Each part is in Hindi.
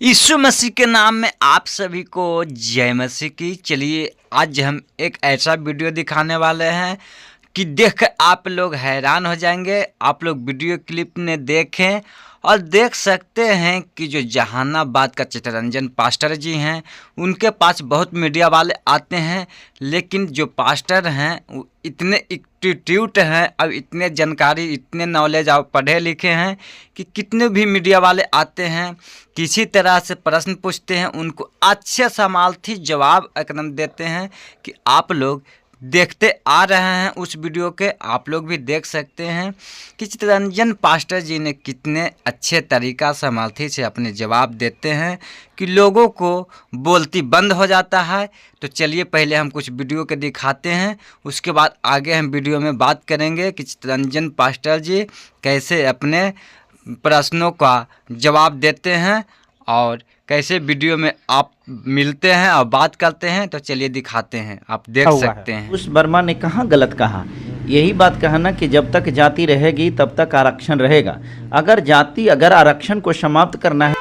यीशु मसीह के नाम में आप सभी को जय मसीह की। चलिए आज हम एक ऐसा वीडियो दिखाने वाले हैं कि देख आप लोग हैरान हो जाएंगे। आप लोग वीडियो क्लिप में देखें और देख सकते हैं कि जो जहानाबाद का चित्तरंजन पास्टर जी हैं, उनके पास बहुत मीडिया वाले आते हैं, लेकिन जो पास्टर हैं वो इतने इंस्टीट्यूट हैं और इतने जानकारी, इतने नॉलेज और पढ़े लिखे हैं कि कितने भी मीडिया वाले आते हैं, किसी तरह से प्रश्न पूछते हैं, उनको अच्छे समालथी जवाब एकदम देते हैं कि आप लोग देखते आ रहे हैं। उस वीडियो के आप लोग भी देख सकते हैं कि चित्तरंजन पास्टर जी ने कितने अच्छे तरीका समालथी से अपने जवाब देते हैं कि लोगों को बोलती बंद हो जाता है। तो चलिए पहले हम कुछ वीडियो के दिखाते हैं, उसके बाद आगे हम वीडियो में बात करेंगे कि चित्तरंजन पास्टर जी कैसे अपने प्रश्नों का जवाब देते हैं और कैसे वीडियो में आप मिलते हैं और बात करते हैं। तो चलिए दिखाते हैं, आप देख सकते हैं। उस वर्मा ने कहाँ गलत कहा, यही बात कहा ना कि जब तक जाति रहेगी तब तक आरक्षण रहेगा। अगर आरक्षण को समाप्त करना है,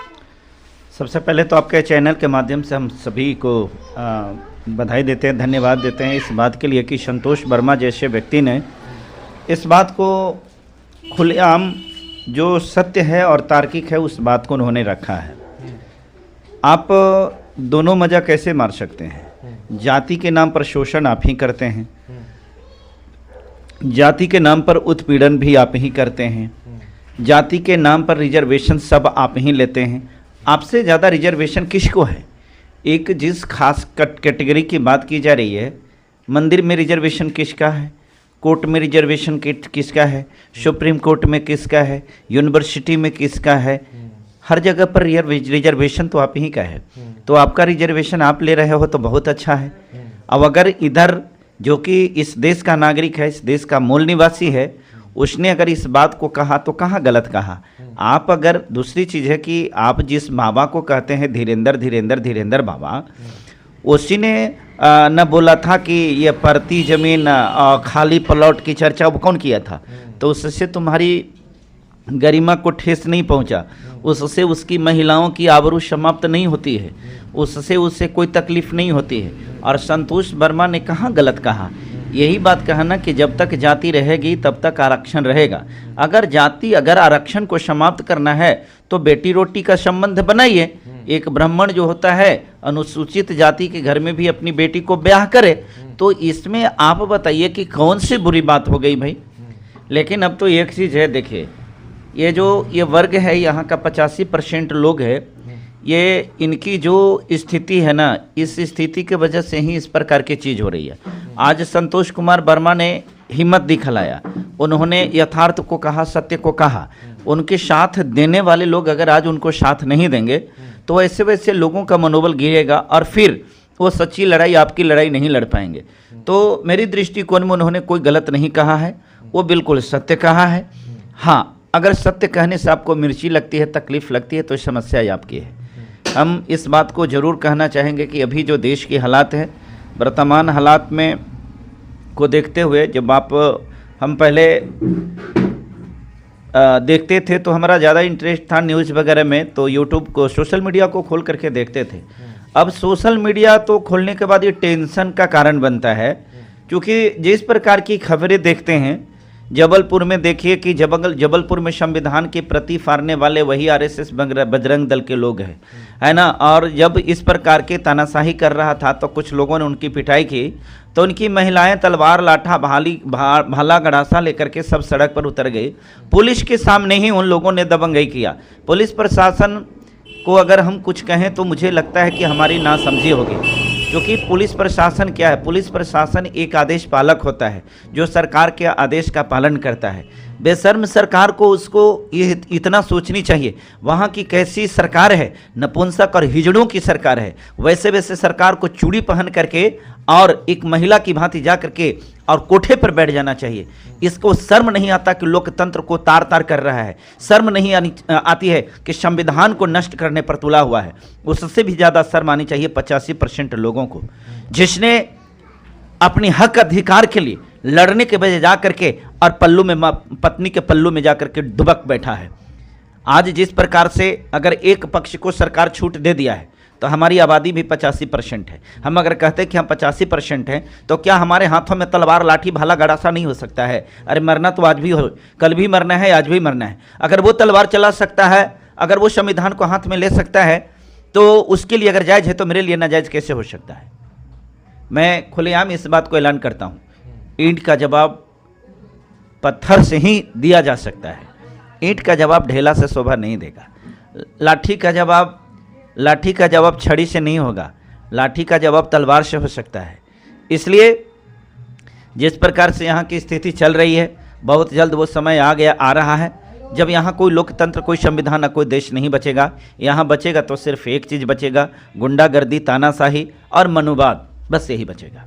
सबसे पहले तो आपके चैनल के माध्यम से हम सभी को बधाई देते हैं, धन्यवाद देते हैं इस बात के लिए कि संतोष वर्मा जैसे व्यक्ति ने इस बात को खुलेआम जो सत्य है और तार्किक है उस बात को उन्होंने रखा है। आप दोनों मज़ा कैसे मार सकते हैं? जाति के नाम पर शोषण आप ही करते हैं, जाति के नाम पर उत्पीड़न भी आप ही करते हैं, जाति के नाम पर रिजर्वेशन सब आप ही लेते हैं। आपसे ज़्यादा रिजर्वेशन किसको है? एक जिस खास कैटेगरी की बात की जा रही है, मंदिर में रिजर्वेशन किसका है, कोर्ट में रिजर्वेशन किसका है, सुप्रीम कोर्ट में किसका है, यूनिवर्सिटी में किसका है, हर जगह पर रिजर्वेशन तो आप ही का है। तो आपका रिजर्वेशन आप ले रहे हो तो बहुत अच्छा है। अब अगर इधर जो कि इस देश का नागरिक है, इस देश का मूल निवासी है, उसने अगर इस बात को कहा तो कहाँ गलत कहा? आप अगर दूसरी चीज़ है कि आप जिस बाबा को कहते हैं धीरेंद्र बाबा, उसी ने न बोला था कि ये परती जमीन खाली प्लॉट की चर्चा वो कौन किया था? तो उससे तुम्हारी गरिमा को ठेस नहीं पहुंचा, उससे उसकी महिलाओं की आबरू समाप्त नहीं होती है, उससे उसे कोई तकलीफ नहीं होती है। और संतोष वर्मा ने कहाँ गलत कहा? यही बात कहा ना कि जब तक जाति रहेगी तब तक आरक्षण रहेगा। अगर आरक्षण को समाप्त करना है तो बेटी रोटी का संबंध बनाइए। एक ब्राह्मण जो होता है अनुसूचित जाति के घर में भी अपनी बेटी को ब्याह करे, तो इसमें आप बताइए कि कौन सी बुरी बात हो गई भाई? लेकिन अब तो एक चीज़ है, देखिए ये वर्ग है, यहाँ का 85% लोग है, ये इनकी जो स्थिति है ना, इस स्थिति के वजह से ही इस प्रकार की चीज़ हो रही है। आज संतोष कुमार वर्मा ने हिम्मत दिखलाया, उन्होंने यथार्थ को कहा, सत्य को कहा। उनके साथ देने वाले लोग अगर आज उनको साथ नहीं देंगे तो ऐसे वैसे लोगों का मनोबल गिरेगा और फिर वो सच्ची लड़ाई, आपकी लड़ाई नहीं लड़ पाएंगे। तो मेरी दृष्टिकोण में उन्होंने कोई गलत नहीं कहा है, वो बिल्कुल सत्य कहा है। हाँ, अगर सत्य कहने से आपको मिर्ची लगती है, तकलीफ़ लगती है, तो समस्या ही आपकी है। हम इस बात को ज़रूर कहना चाहेंगे कि अभी जो देश की हालात है, वर्तमान हालात में को देखते हुए, जब हम पहले देखते थे तो हमारा ज़्यादा इंटरेस्ट था न्यूज़ वगैरह में, तो यूट्यूब को, सोशल मीडिया को खोल करके देखते थे। अब सोशल मीडिया तो खोलने के बाद ये टेंशन का कारण बनता है, क्योंकि जिस प्रकार की खबरें देखते हैं, जबलपुर में देखिए कि जबलपुर में संविधान के प्रति फाड़ने वाले वही आरएसएस बजरंग दल के लोग हैं, है ना। और जब इस प्रकार के तानाशाही कर रहा था तो कुछ लोगों ने उनकी पिटाई की, तो उनकी महिलाएं तलवार, लाठा, भाला गड़ासा लेकर के सब सड़क पर उतर गई। पुलिस के सामने ही उन लोगों ने दबंगई किया। पुलिस प्रशासन को अगर हम कुछ कहें तो मुझे लगता है कि हमारी नासमझी होगी, क्योंकि पुलिस प्रशासन क्या है? पुलिस प्रशासन एक आदेश पालक होता है जो सरकार के आदेश का पालन करता है। बेशर्म सरकार को उसको ये इतना सोचनी चाहिए, वहाँ की कैसी सरकार है, नपुंसक और हिजड़ों की सरकार है। वैसे सरकार को चूड़ी पहन करके और एक महिला की भांति जा करके और कोठे पर बैठ जाना चाहिए। इसको शर्म नहीं आता कि लोकतंत्र को तार तार कर रहा है, शर्म नहीं आती है कि संविधान को नष्ट करने पर तुला हुआ है। उससे भी ज़्यादा शर्म आनी चाहिए 85% लोगों को, जिसने अपनी हक अधिकार के लिए लड़ने के बजाय जा करके और पत्नी के पल्लू में जा करके दुबक बैठा है। आज जिस प्रकार से अगर एक पक्ष को सरकार छूट दे दिया है तो हमारी आबादी भी 85% है। हम अगर कहते हैं कि हम 85% हैं तो क्या हमारे हाथों में तलवार लाठी भाला गड़ासा नहीं हो सकता है? अरे मरना तो आज भी हो, कल भी मरना है, आज भी मरना है। अगर वो तलवार चला सकता है, अगर वो संविधान को हाथ में ले सकता है, तो उसके लिए अगर जायज़ है तो मेरे लिए नाजायज़ कैसे हो सकता है? मैं खुलेआम इस बात को ऐलान करता हूँ, ईंट का जवाब पत्थर से ही दिया जा सकता है। ईंट का जवाब ढेला से शोभा नहीं देगा। लाठी का जवाब छड़ी से नहीं होगा, लाठी का जवाब तलवार से हो सकता है। इसलिए जिस प्रकार से यहाँ की स्थिति चल रही है, बहुत जल्द वो समय आ रहा है जब यहाँ कोई लोकतंत्र, कोई संविधान, न कोई देश नहीं बचेगा। यहाँ बचेगा तो सिर्फ एक चीज़ बचेगा, गुंडागर्दी, तानाशाही और मनुवाद, बस यही बचेगा।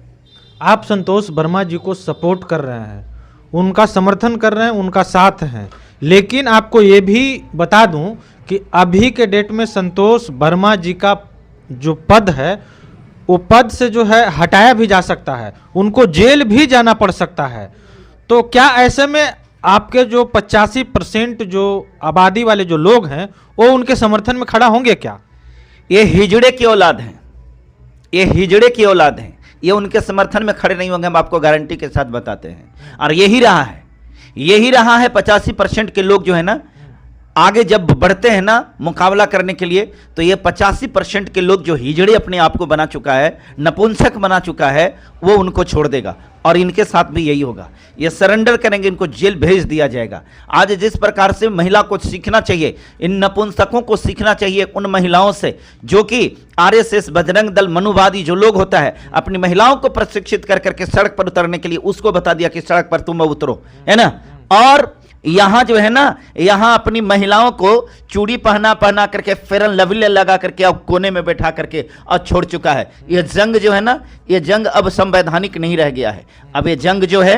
आप संतोष वर्मा जी को सपोर्ट कर रहे हैं, उनका समर्थन कर रहे हैं, उनका साथ हैं, लेकिन आपको ये भी बता दूं कि अभी के डेट में संतोष वर्मा जी का जो पद है वो पद से जो है हटाया भी जा सकता है, उनको जेल भी जाना पड़ सकता है। तो क्या ऐसे में आपके जो 85% जो आबादी वाले जो लोग हैं वो उनके समर्थन में खड़ा होंगे क्या? ये हिजड़े की औलाद हैं, ये हिजड़े की औलाद हैं, ये उनके समर्थन में खड़े नहीं होंगे, हम आपको गारंटी के साथ बताते हैं। और यही रहा है 85% के लोग जो है ना, आगे जब बढ़ते हैं ना मुकाबला करने के लिए, तो ये 85% के लोग जो हिजड़े अपने आप को बना चुका है, नपुंसक बना चुका है, वो उनको छोड़ देगा। और इनके साथ भी यही होगा, ये सरेंडर करेंगे, इनको जेल भेज दिया जाएगा। आज जिस प्रकार से महिला को सीखना चाहिए, इन नपुंसकों को सीखना चाहिए उन महिलाओं से जो कि आरएसएस, बजरंग दल, मनुवादी जो लोग होता है, अपनी महिलाओं को प्रशिक्षित कर करके सड़क पर उतरने के लिए उसको बता दिया कि सड़क पर तुम उतरो, है ना। और यहाँ जो है ना, यहाँ अपनी महिलाओं को चूड़ी पहना करके, फेरन लवली लगा करके, अब कोने में बैठा करके और छोड़ चुका है। ये जंग जो है ना, ये जंग अब संवैधानिक नहीं रह गया है। अब ये जंग जो है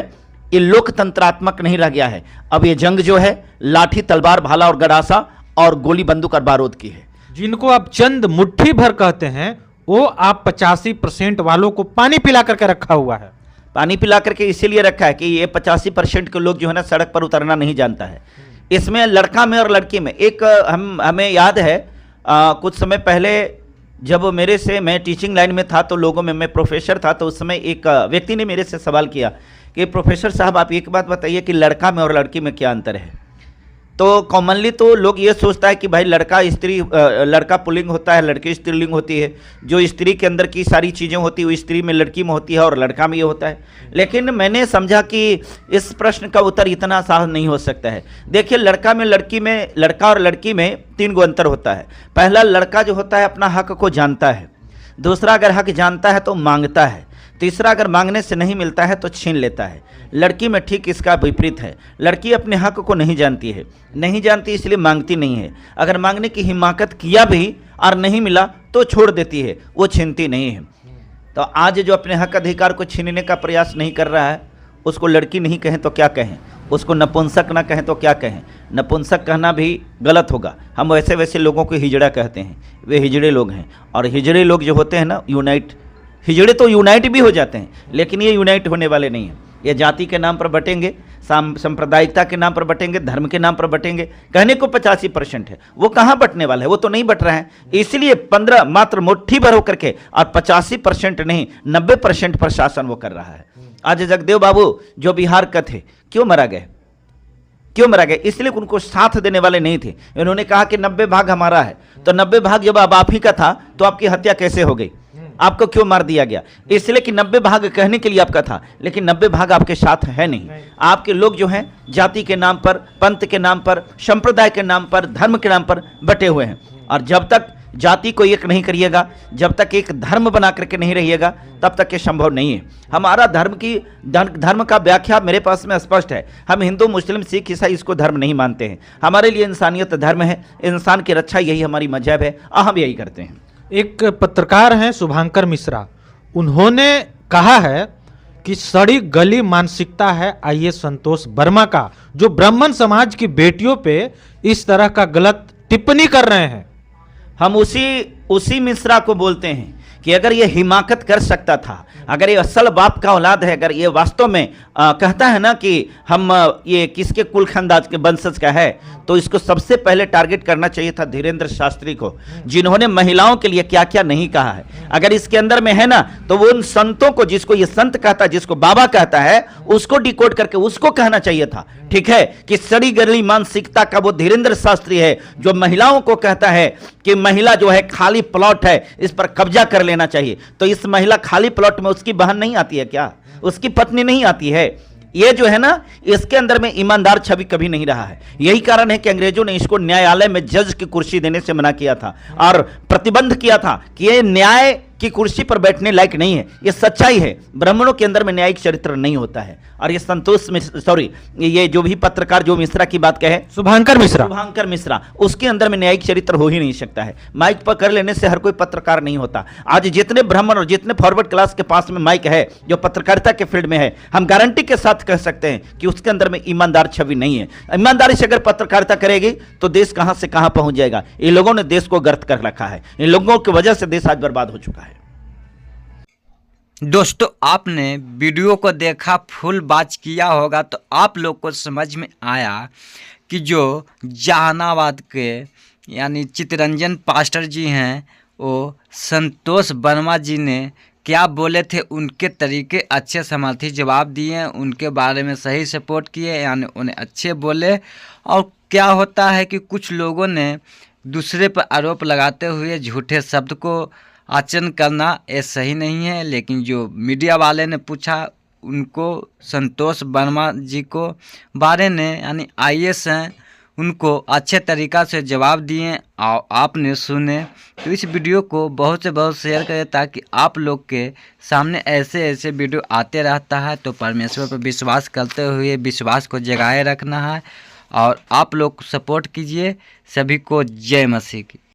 ये लोकतंत्रात्मक नहीं रह गया है। अब ये जंग जो है लाठी, तलवार, भाला और गड़ासा और गोली बंदूक और बारूद की है। जिनको आप चंद मुट्ठी भर कहते हैं, वो आप 85% वालों को पानी पिला करके रखा हुआ है। पानी पिला करके इसीलिए रखा है कि ये 85% के लोग जो है ना सड़क पर उतरना नहीं जानता है। इसमें लड़का में और लड़की में एक हमें याद है, कुछ समय पहले जब मैं टीचिंग लाइन में था, तो लोगों में, मैं प्रोफेसर था, तो उस समय एक व्यक्ति ने मेरे से सवाल किया कि प्रोफेसर साहब आप एक बात बताइए कि लड़का में और लड़की में क्या अंतर है। तो कॉमनली तो लोग ये सोचता है कि भाई लड़का पुल्लिंग होता है, लड़की स्त्रीलिंग होती है। जो स्त्री के अंदर की सारी चीज़ें होती है वो स्त्री में, लड़की में होती है, और लड़का में ये होता है। लेकिन मैंने समझा कि इस प्रश्न का उत्तर इतना आसान नहीं हो सकता है। देखिए, लड़का और लड़की में 3 गो अंतर होता है। पहला, लड़का जो होता है अपना हक को जानता है। दूसरा, अगर हक जानता है तो मांगता है। तीसरा, अगर मांगने से नहीं मिलता है तो छीन लेता है। लड़की में ठीक इसका विपरीत है। लड़की अपने हक को नहीं जानती है, इसलिए मांगती नहीं है। अगर मांगने की हिम्मत किया भी और नहीं मिला तो छोड़ देती है, वो छीनती नहीं है। तो आज जो अपने हक अधिकार को छीनने का प्रयास नहीं कर रहा है, उसको लड़की नहीं कहें तो क्या कहें, उसको नपुंसक ना कहें तो क्या कहें। नपुंसक कहना भी गलत होगा। हम वैसे लोगों को हिजड़ा कहते हैं, वे हिजड़े लोग हैं। और हिजड़े लोग जो होते हैं ना, हिजड़े तो यूनाइट भी हो जाते हैं, लेकिन ये यूनाइट होने वाले नहीं हैं। ये जाति के नाम पर बटेंगे, सांप्रदायिकता के नाम पर बटेंगे, धर्म के नाम पर बटेंगे। कहने को 85% है, वो कहाँ बटने वाला है, वो तो नहीं बट रहा है। इसलिए 15 मात्र मुट्ठी भर होकर के, और 85% नहीं 90% प्रशासन वो कर रहा है। आज जगदेव बाबू जो बिहार का थे, क्यों मारा गए? इसलिए उनको साथ देने वाले नहीं थे। इन्होंने कहा कि 90 भाग हमारा है। तो 90 भाग जब अब आप ही का था तो आपकी हत्या कैसे हो गई? आपको क्यों मार दिया गया? इसलिए कि 90 भाग कहने के लिए आपका था, लेकिन 90 भाग आपके साथ है नहीं। आपके लोग जो हैं जाति के नाम पर, पंथ के नाम पर, संप्रदाय के नाम पर, धर्म के नाम पर बटे हुए हैं। और जब तक जाति को एक नहीं करिएगा, जब तक एक धर्म बना करके नहीं रहिएगा, तब तक ये संभव नहीं है। हमारा धर्म का व्याख्या मेरे पास में स्पष्ट है। हम हिंदू, मुस्लिम, सिख, ईसाई इसको धर्म नहीं मानते हैं। हमारे लिए इंसानियत धर्म है, इंसान की रक्षा यही हमारी मजहब है, और हम यही करते हैं। एक पत्रकार हैं शुभांकर मिश्रा, उन्होंने कहा है कि सड़ी गली मानसिकता है आईएएस संतोष वर्मा का, जो ब्राह्मण समाज की बेटियों पे इस तरह का गलत टिप्पणी कर रहे हैं। हम उसी मिश्रा को बोलते हैं कि अगर ये हिमाकत कर सकता था, अगर ये असल बाप का औलाद है, अगर ये वास्तव में कहता है ना कि हम ये किसके कुल खानदान के वंशज का है, तो इसको सबसे पहले टारगेट करना चाहिए था धीरेन्द्र शास्त्री को, जिन्होंने महिलाओं के लिए क्या क्या नहीं कहा है। अगर इसके अंदर में है ना, तो वो उन संतों को, जिसको ये संत कहता है, जिसको बाबा कहता है, उसको डिकोड करके उसको कहना चाहिए था, ठीक है, कि सड़ी गली मानसिकता का वो धीरेन्द्र शास्त्री है जो महिलाओं को कहता है कि महिला जो है खाली प्लॉट है, इस पर कब्जा कर लेना चाहिए। तो इस महिला खाली प्लॉट में उसकी बहन नहीं आती है क्या? उसकी पत्नी नहीं आती है? ये जो है ना, इसके अंदर में ईमानदार छवि कभी नहीं रहा है। यही कारण है कि अंग्रेजों ने इसको न्यायालय में जज की कुर्सी देने से मना किया था और प्रतिबंध किया था कि ये न्याय की कुर्सी पर बैठने लायक नहीं है। ये सच्चाई है, ब्राह्मणों के अंदर में न्यायिक चरित्र नहीं होता है। और ये संतोष मिश्रा, सॉरी, ये जो भी पत्रकार जो मिश्रा की बात कहे, शुभांकर मिश्रा, उसके अंदर में न्यायिक चरित्र हो ही नहीं सकता है। माइक पर कर लेने से हर कोई पत्रकार नहीं होता। आज जितने ब्राह्मण और जितने फॉरवर्ड क्लास के पास में माइक है, जो पत्रकारिता के फील्ड में है, हम गारंटी के साथ कह सकते हैं कि उसके अंदर में ईमानदार छवि नहीं है। ईमानदारी से अगर पत्रकारिता करेगी तो देश कहां से कहां पहुंच जाएगा। इन लोगों ने देश को गर्त कर रखा है, इन लोगों की वजह से देश आज बर्बाद हो चुका है। दोस्तों, आपने वीडियो को देखा, फुल वॉच किया होगा, तो आप लोग को समझ में आया कि जो जहानाबाद के यानी चित्तरंजन पास्टर जी हैं, वो संतोष वर्मा जी ने क्या बोले थे, उनके तरीके अच्छे समर्थी जवाब दिए, उनके बारे में सही सपोर्ट किए, यानी उन्हें अच्छे बोले। और क्या होता है कि कुछ लोगों ने दूसरे पर आरोप लगाते हुए झूठे शब्द को आचरण करना ये सही नहीं है। लेकिन जो मीडिया वाले ने पूछा, उनको संतोष वर्मा जी को बारे ने, यानी आईएएस हैं, उनको अच्छे तरीक़ा से जवाब दिए और आपने सुने। तो इस वीडियो को बहुत से बहुत शेयर करें ताकि आप लोग के सामने ऐसे ऐसे वीडियो आते रहता है। तो परमेश्वर पर विश्वास करते हुए विश्वास को जगाए रखना है और आप लोग सपोर्ट कीजिए। सभी को जय मसीह की।